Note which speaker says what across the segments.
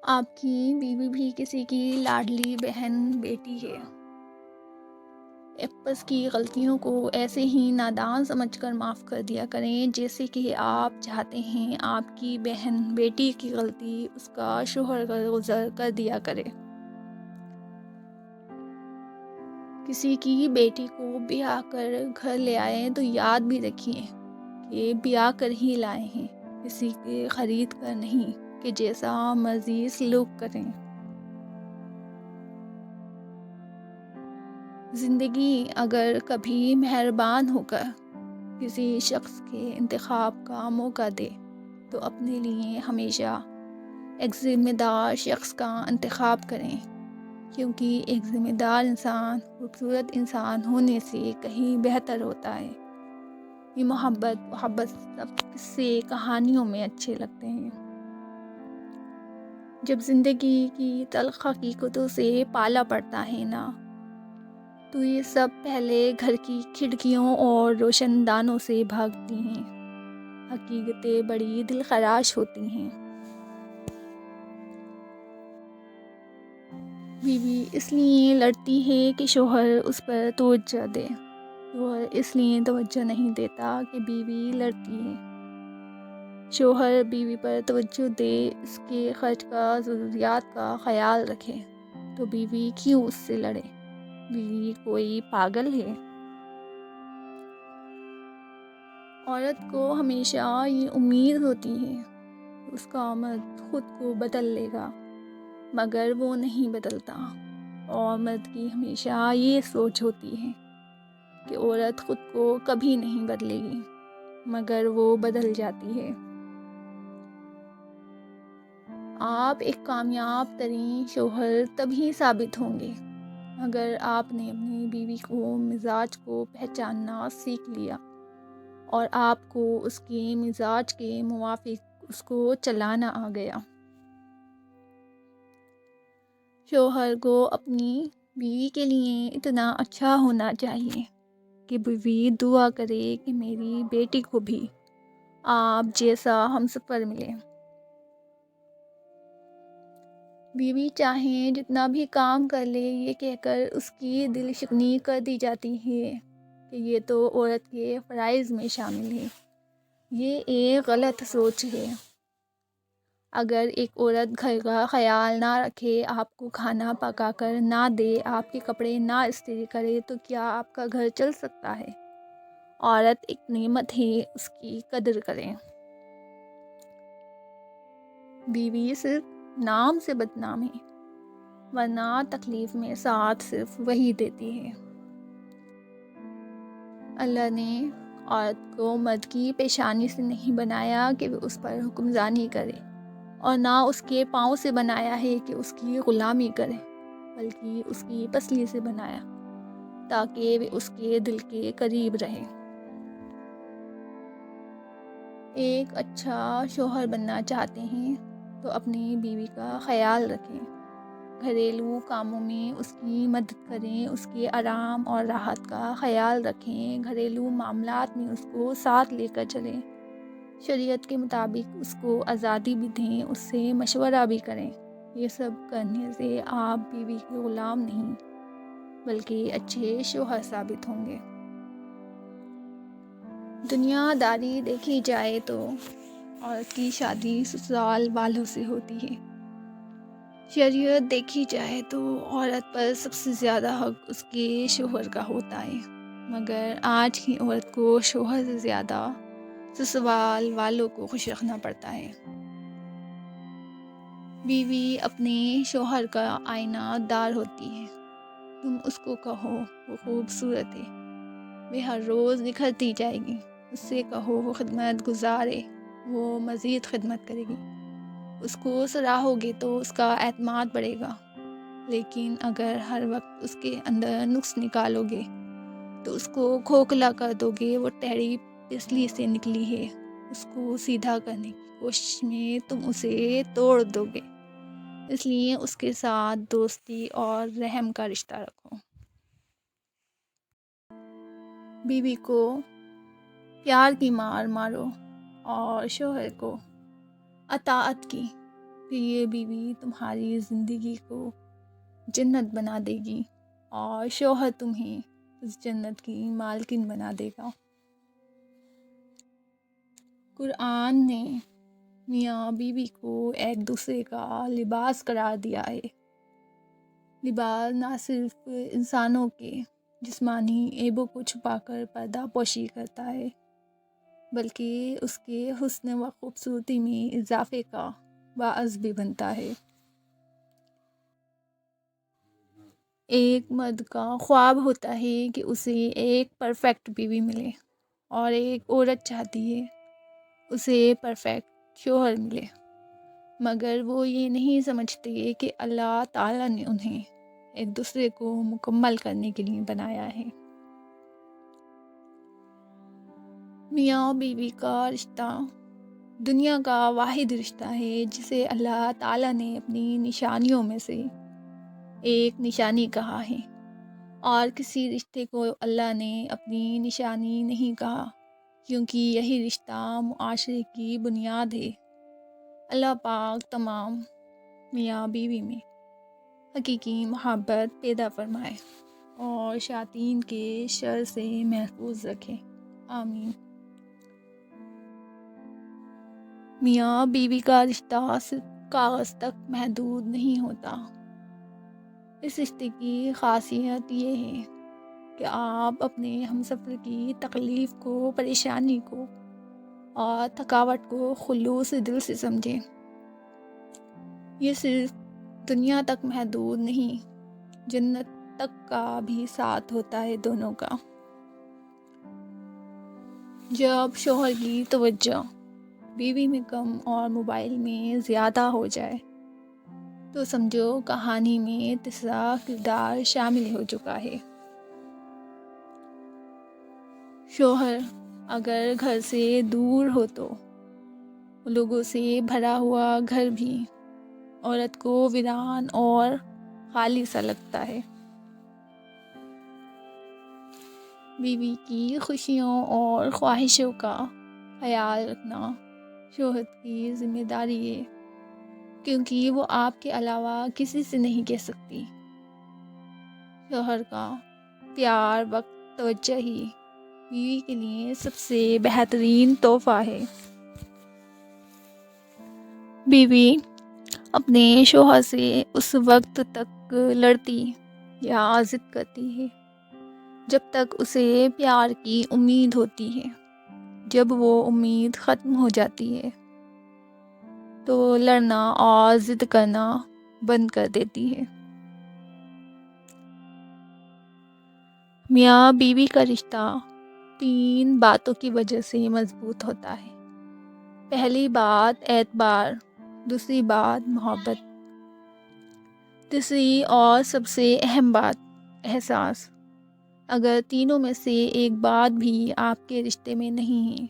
Speaker 1: آپ کی بیوی بھی کسی کی لاڈلی بہن بیٹی ہے۔ ایپس کی غلطیوں کو ایسے ہی نادان سمجھ کر معاف کر دیا کریں جیسے کہ آپ چاہتے ہیں آپ کی بہن بیٹی کی غلطی اس کا شوہر گزر کر دیا کرے۔ کسی کی بیٹی کو بیاہ کر گھر لے آئیں تو یاد بھی رکھیے کہ بیاہ کر ہی لائے ہیں، کسی کے خرید کر نہیں کہ جیسا مرضی سلوک کریں۔ زندگی اگر کبھی مہربان ہو کر کسی شخص کے انتخاب کا موقع دے تو اپنے لیے ہمیشہ ایک ذمہ دار شخص کا انتخاب کریں، کیونکہ ایک ذمہ دار انسان خوبصورت انسان ہونے سے کہیں بہتر ہوتا ہے۔ یہ محبت سب قصے کہانیوں میں اچھے لگتے ہیں۔ جب زندگی کی تلخ حقیقتوں سے پالا پڑتا ہے نا، تو یہ سب پہلے گھر کی کھڑکیوں اور روشن دانوں سے بھاگتی ہیں۔ حقیقتیں بڑی دلخراش ہوتی ہیں۔ بیوی اس لیے لڑتی ہے کہ شوہر اس پر توجہ دے، شوہر اس لیے توجہ نہیں دیتا کہ بیوی لڑتی ہے۔ شوہر بیوی پر توجہ دے، اس کے خرچ کا، ضروریات کا خیال رکھے، تو بیوی کیوں اس سے لڑے؟ بیوی کوئی پاگل ہے؟ عورت کو ہمیشہ یہ امید ہوتی ہے کہ اس کا مرد خود کو بدل لے گا، مگر وہ نہیں بدلتا، اور مرد کی ہمیشہ یہ سوچ ہوتی ہے کہ عورت خود کو کبھی نہیں بدلے گی، مگر وہ بدل جاتی ہے۔ آپ ایک کامیاب ترین شوہر تبھی ثابت ہوں گے اگر آپ نے اپنی بیوی کو مزاج کو پہچاننا سیکھ لیا اور آپ کو اس کے مزاج کے موافق اس کو چلانا آ گیا۔ شوہر کو اپنی بیوی کے لیے اتنا اچھا ہونا چاہیے کہ بیوی دعا کرے کہ میری بیٹی کو بھی آپ جیسا ہمسفر ملے۔ بیوی چاہیں جتنا بھی کام کر لے، یہ کہہ کر اس کی دل شکنی کر دی جاتی ہے کہ یہ تو عورت کے فرائض میں شامل ہے۔ یہ ایک غلط سوچ ہے۔ اگر ایک عورت گھر کا خیال نہ رکھے، آپ کو کھانا پکا کر نہ دے، آپ کے کپڑے نہ استری کرے، تو کیا آپ کا گھر چل سکتا ہے؟ عورت ایک نعمت ہے، اس کی قدر کریں۔ بیوی صرف نام سے بدنام ہے، ورنہ تکلیف میں ساتھ صرف وہی دیتی ہے۔ اللہ نے عورت کو مرد کی پیشانی سے نہیں بنایا کہ وہ اس پر حکمرانی کرے، اور نہ اس کے پاؤں سے بنایا ہے کہ اس کی غلامی کرے، بلکہ اس کی پسلی سے بنایا تاکہ وہ اس کے دل کے قریب رہے۔ ایک اچھا شوہر بننا چاہتے ہیں تو اپنی بیوی کا خیال رکھیں، گھریلو کاموں میں اس کی مدد کریں، اس کے آرام اور راحت کا خیال رکھیں، گھریلو معاملات میں اس کو ساتھ لے کر چلیں، شریعت کے مطابق اس کو آزادی بھی دیں، اس سے مشورہ بھی کریں۔ یہ سب کرنے سے آپ بیوی کے غلام نہیں بلکہ اچھے شوہر ثابت ہوں گے۔ دنیا داری دیکھی جائے تو عورت کی شادی سسرال والوں سے ہوتی ہے۔ شریعت دیکھی جائے تو عورت پر سب سے زیادہ حق اس کے شوہر کا ہوتا ہے، مگر آج کی عورت کو شوہر سے زیادہ سسرال والوں کو خوش رکھنا پڑتا ہے۔ بیوی اپنے شوہر کا آئینہ دار ہوتی ہے۔ تم اس کو کہو وہ خوبصورت ہے، وہ ہر روز نکھرتی جائے گی۔ اس سے کہو وہ خدمت گزار ہے، وہ مزید خدمت کرے گی۔ اس کو سراہو گے تو اس کا اعتماد بڑھے گا، لیکن اگر ہر وقت اس کے اندر نقص نکالو گے تو اس کو کھوکھلا کر دو گے۔ وہ ٹیڑھی پسلی سے نکلی ہے، اس کو سیدھا کرنے کی کوشش میں تم اسے توڑ دو گے۔ اس لیے اس کے ساتھ دوستی اور رحم کا رشتہ رکھو۔ بیوی کو پیار کی مار مارو اور شوہر کو اطاعت کی کہ یہ بیوی تمہاری زندگی کو جنت بنا دے گی اور شوہر تمہیں اس جنت کی مالکن بنا دے گا۔ قرآن نے میاں بیوی کو ایک دوسرے کا لباس قرار دیا ہے۔ لباس نہ صرف انسانوں کے جسمانی عیبوں کو چھپا کر پردہ پوشی کرتا ہے، بلکہ اس کے حسن و خوبصورتی میں اضافے کا باعث بھی بنتا ہے۔ ایک مرد کا خواب ہوتا ہے کہ اسے ایک پرفیکٹ بیوی ملے، اور ایک عورت چاہتی ہے اسے پرفیکٹ شوہر ملے، مگر وہ یہ نہیں سمجھتے کہ اللہ تعالیٰ نے انہیں ایک دوسرے کو مکمل کرنے کے لیے بنایا ہے۔ میاں بیوی کا رشتہ دنیا کا واحد رشتہ ہے جسے اللہ تعالیٰ نے اپنی نشانیوں میں سے ایک نشانی کہا ہے، اور کسی رشتے کو اللہ نے اپنی نشانی نہیں کہا، کیونکہ یہی رشتہ معاشرے کی بنیاد ہے۔ اللہ پاک تمام میاں بیوی میں حقیقی محبت پیدا فرمائے اور شیاطین کے شر سے محفوظ رکھے، آمین۔ میاں بیوی کا رشتہ صرف کاغذ تک محدود نہیں ہوتا۔ اس رشتے کی خاصیت یہ ہے کہ آپ اپنے ہمسفر کی تکلیف کو، پریشانی کو اور تھکاوٹ کو خلوص دل سے سمجھیں۔ یہ صرف دنیا تک محدود نہیں، جنت تک کا بھی ساتھ ہوتا ہے دونوں کا۔ جب شوہر کی توجہ بیوی میں کم اور موبائل میں زیادہ ہو جائے تو سمجھو کہانی میں تیسرا کردار شامل ہو چکا ہے۔ شوہر اگر گھر سے دور ہو تو لوگوں سے بھرا ہوا گھر بھی عورت کو ویران اور خالی سا لگتا ہے۔ بیوی کی خوشیوں اور خواہشوں کا خیال رکھنا شوہر کی ذمہ داری ہے، کیونکہ وہ آپ کے علاوہ کسی سے نہیں کہہ سکتی۔ شوہر کا پیار، وقت، توجہ ہی بیوی کے لیے سب سے بہترین تحفہ ہے۔ بیوی اپنے شوہر سے اس وقت تک لڑتی یا ضد کرتی ہے جب تک اسے پیار کی امید ہوتی ہے۔ جب وہ امید ختم ہو جاتی ہے تو لڑنا اور ضد کرنا بند کر دیتی ہے۔ میاں بیوی کا رشتہ 3 باتوں کی وجہ سے مضبوط ہوتا ہے۔ پہلی بات اعتبار، دوسری بات محبت، تیسری اور سب سے اہم بات احساس۔ اگر تینوں میں سے ایک بات بھی آپ کے رشتے میں نہیں ہے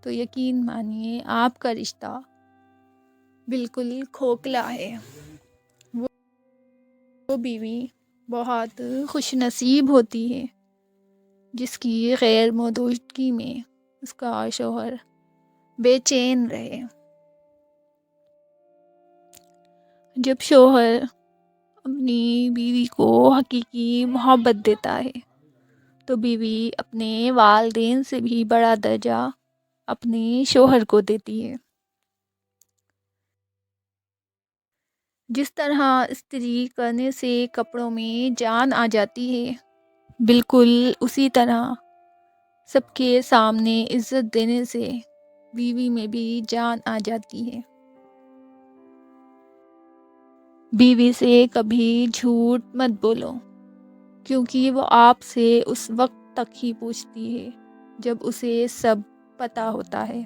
Speaker 1: تو یقین مانیے آپ کا رشتہ بالکل کھوکھلا ہے۔ وہ بیوی بہت خوش نصیب ہوتی ہے جس کی غیر موجودگی میں اس کا شوہر بے چین رہے۔ جب شوہر اپنی بیوی کو حقیقی محبت دیتا ہے تو بیوی اپنے والدین سے بھی بڑا درجہ اپنے شوہر کو دیتی ہے۔ جس طرح استری کرنے سے کپڑوں میں جان آ جاتی ہے، بالکل اسی طرح سب کے سامنے عزت دینے سے بیوی میں بھی جان آ جاتی ہے۔ بیوی سے کبھی جھوٹ مت بولو، کیونکہ وہ آپ سے اس وقت تک ہی پوچھتی ہے جب اسے سب پتہ ہوتا ہے۔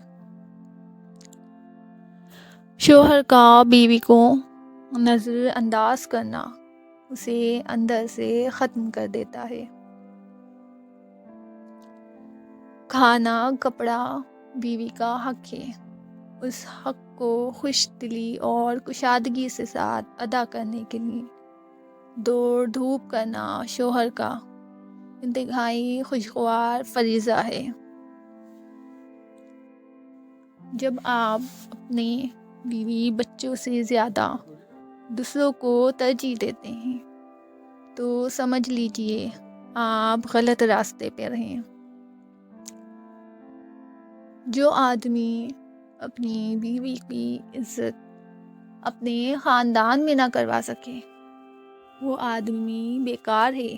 Speaker 1: شوہر کا بیوی کو نظر انداز کرنا اسے اندر سے ختم کر دیتا ہے۔ کھانا، کپڑا بیوی کا حق ہے۔ اس حق کو خوش دلی اور کشادگی سے ساتھ ادا کرنے کے لیے دوڑ دھوپ کرنا شوہر کا انتہائی خوشگوار فریضہ ہے۔ جب آپ اپنے بیوی بچوں سے زیادہ دوسروں کو ترجیح دیتے ہیں تو سمجھ لیجئے آپ غلط راستے پہ ہیں۔ جو آدمی اپنی بیوی کی عزت اپنے خاندان میں نہ کروا سکے وہ آدمی بیکار ہے،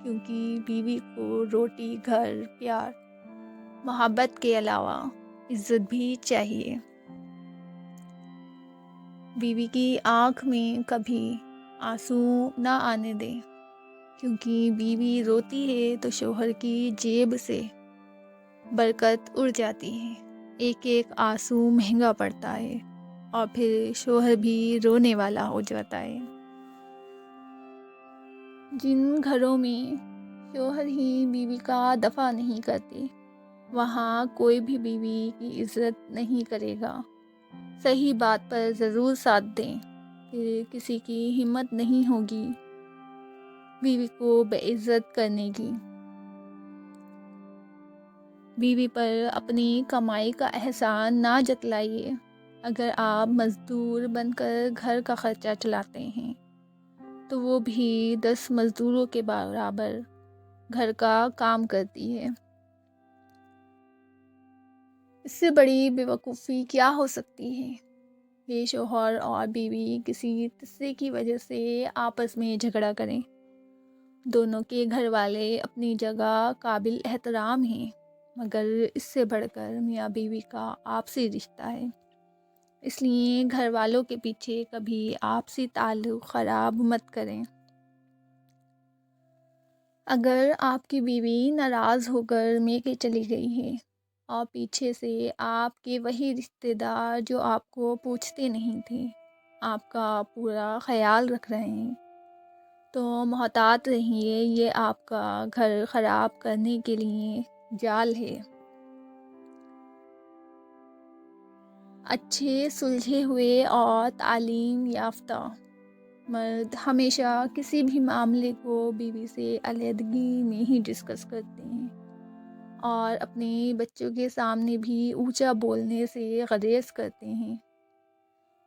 Speaker 1: کیونکہ بیوی کو روٹی، گھر، پیار، محبت کے علاوہ عزت بھی چاہیے۔ بیوی کی آنکھ میں کبھی آنسو نہ آنے دے، کیونکہ بیوی روتی ہے تو شوہر کی جیب سے برکت اڑ جاتی ہے، ایک ایک آنسو مہنگا پڑتا ہے اور پھر شوہر بھی رونے والا ہو جاتا ہے۔ جن گھروں میں شوہر ہی بیوی کا دفاع نہیں کرتے وہاں کوئی بھی بیوی کی عزت نہیں کرے گا۔ صحیح بات پر ضرور ساتھ دیں، پھر کسی کی ہمت نہیں ہوگی بیوی کو بے عزت کرنے کی۔ بیوی پر اپنی کمائی کا احسان نہ جتلائیے۔ اگر آپ مزدور بن کر گھر کا خرچہ چلاتے ہیں تو وہ بھی 10 مزدوروں کے برابر گھر کا کام کرتی ہے۔ اس سے بڑی بیوقوفی کیا ہو سکتی ہے کہ شوہر اور بیوی کسی تیسرے کی وجہ سے آپس میں جھگڑا کریں۔ دونوں کے گھر والے اپنی جگہ قابل احترام ہیں، مگر اس سے بڑھ کر میاں بیوی کا آپسی رشتہ ہے۔ اس لیے گھر والوں کے پیچھے کبھی آپسی تعلق خراب مت کریں۔ اگر آپ کی بیوی ناراض ہو کر میکے چلی گئی ہے اور پیچھے سے آپ کے وہی رشتہ دار جو آپ کو پوچھتے نہیں تھے آپ کا پورا خیال رکھ رہے ہیں تو محتاط رہیے، یہ آپ کا گھر خراب کرنے کے لیے جال ہے۔ اچھے سلجھے ہوئے اور تعلیم یافتہ مرد ہمیشہ کسی بھی معاملے کو بیوی سے علیحدگی میں ہی ڈسکس کرتے ہیں اور اپنے بچوں کے سامنے بھی اونچا بولنے سے گریز کرتے ہیں،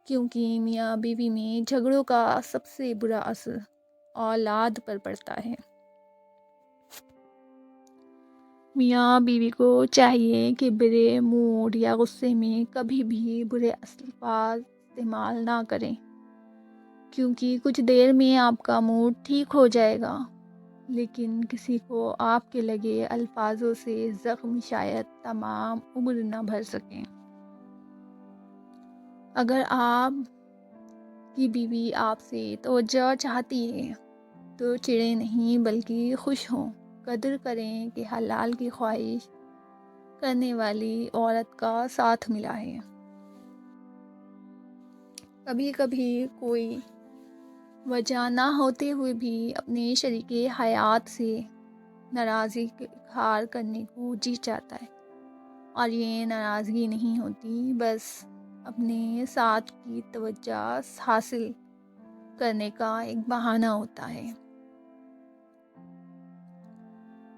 Speaker 1: کیونکہ میاں بیوی میں جھگڑوں کا سب سے برا اثر اولاد پر پڑتا ہے۔ میاں بیوی کو چاہیے کہ برے موڈ یا غصے میں کبھی بھی برے الفاظ استعمال نہ کریں، کیونکہ کچھ دیر میں آپ کا موڈ ٹھیک ہو جائے گا، لیکن کسی کو آپ کے لگے الفاظوں سے زخم شاید تمام عمر نہ بھر سکیں۔ اگر آپ کی بیوی آپ سے توجہ چاہتی ہے تو چڑیں نہیں بلکہ خوش ہوں، قدر کریں کہ حلال کی خواہش کرنے والی عورت کا ساتھ ملا ہے۔ کبھی کبھی کوئی وجہ نہ ہوتے ہوئے بھی اپنے شریک حیات سے ناراضی اظہار کرنے کو جی چاہتا ہے، اور یہ ناراضگی نہیں ہوتی، بس اپنے ساتھ کی توجہ حاصل کرنے کا ایک بہانہ ہوتا ہے۔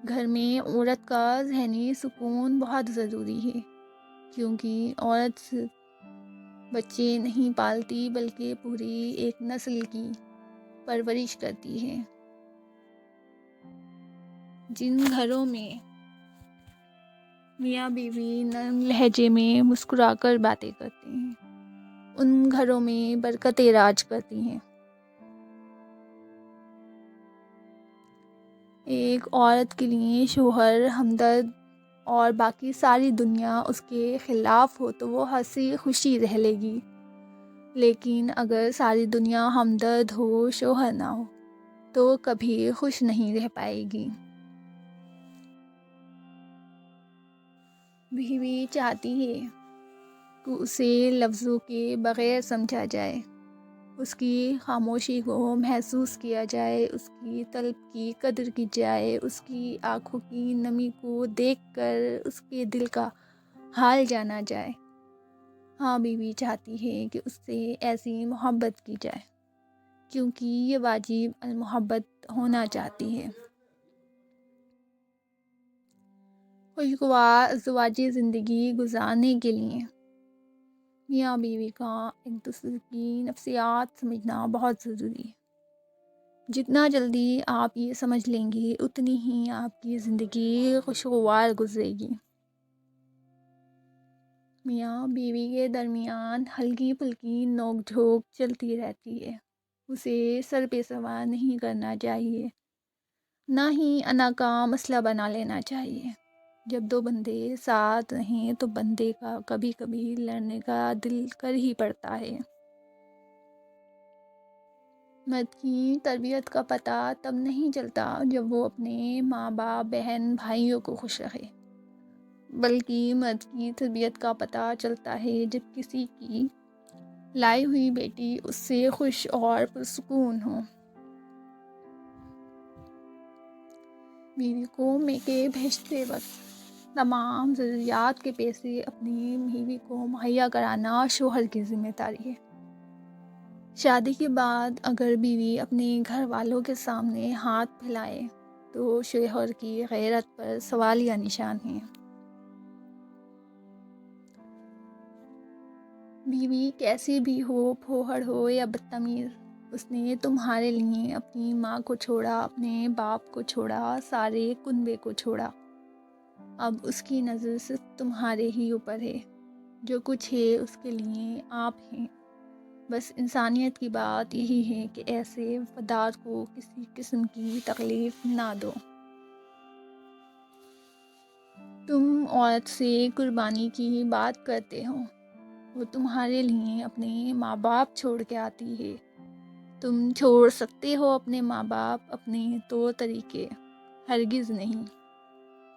Speaker 1: گھر میں عورت کا ذہنی سکون بہت ضروری ہے، کیونکہ عورت صرف بچے نہیں پالتی بلکہ پوری ایک نسل کی پرورش کرتی ہے۔ جن گھروں میں میاں بیوی نرم لہجے میں مسکرا کر باتیں کرتے ہیں ان گھروں میں برکتیں راج کرتی ہیں۔ ایک عورت کے لیے شوہر ہمدرد اور باقی ساری دنیا اس کے خلاف ہو تو وہ ہنسی خوشی رہ لے گی، لیکن اگر ساری دنیا ہمدرد ہو شوہر نہ ہو تو کبھی خوش نہیں رہ پائے گی۔ بیوی چاہتی ہے کہ اسے لفظوں کے بغیر سمجھا جائے، اس کی خاموشی کو محسوس کیا جائے، اس کی طلب کی قدر کی جائے، اس کی آنکھوں کی نمی کو دیکھ کر اس کے دل کا حال جانا جائے۔ ہاں، بیوی چاہتی ہے کہ اس سے ایسی محبت کی جائے، کیونکہ یہ واجب المحبت ہونا چاہتی ہے۔ خوشگوار ازدواجی زندگی گزارنے کے لیے میاں بیوی کا ایک دوسرے کی نفسیات سمجھنا بہت ضروری ہے۔ جتنا جلدی آپ یہ سمجھ لیں گے اتنی ہی آپ کی زندگی خوشگوار گزرے گی۔ میاں بیوی کے درمیان ہلکی پھلکی نوک جھوک چلتی رہتی ہے، اسے سر پہ سوار نہیں کرنا چاہیے، نہ ہی انا کا مسئلہ بنا لینا چاہیے۔ جب دو بندے ساتھ رہیں تو بندے کا کبھی کبھی لڑنے کا دل کر ہی پڑتا ہے۔ مرد کی تربیت کا پتہ تب نہیں چلتا جب وہ اپنے ماں باپ بہن بھائیوں کو خوش رکھے، بلکہ مرد کی تربیت کا پتہ چلتا ہے جب کسی کی لائی ہوئی بیٹی اس سے خوش اور پرسکون ہو۔ بیوی کو میکے بھیجتے وقت تمام ضروریات کے پیسے اپنی بیوی کو مہیا کرانا شوہر کی ذمہ داری ہے۔ شادی کے بعد اگر بیوی اپنے گھر والوں کے سامنے ہاتھ پھیلائے تو شوہر کی غیرت پر سوالیہ نشان ہے۔ بیوی کیسی بھی ہو، پھوہڑ ہو یا بدتمیز، اس نے تمہارے لیے اپنی ماں کو چھوڑا، اپنے باپ کو چھوڑا، سارے کنبے کو چھوڑا۔ اب اس کی نظر صرف تمہارے ہی اوپر ہے، جو کچھ ہے اس کے لیے آپ ہیں۔ بس انسانیت کی بات یہی ہے کہ ایسے وفادار کو کسی قسم کی تکلیف نہ دو۔ تم عورت سے قربانی کی بات کرتے ہو، وہ تمہارے لیے اپنے ماں باپ چھوڑ کے آتی ہے۔ تم چھوڑ سکتے ہو اپنے ماں باپ، اپنے طور طریقے؟ ہرگز نہیں۔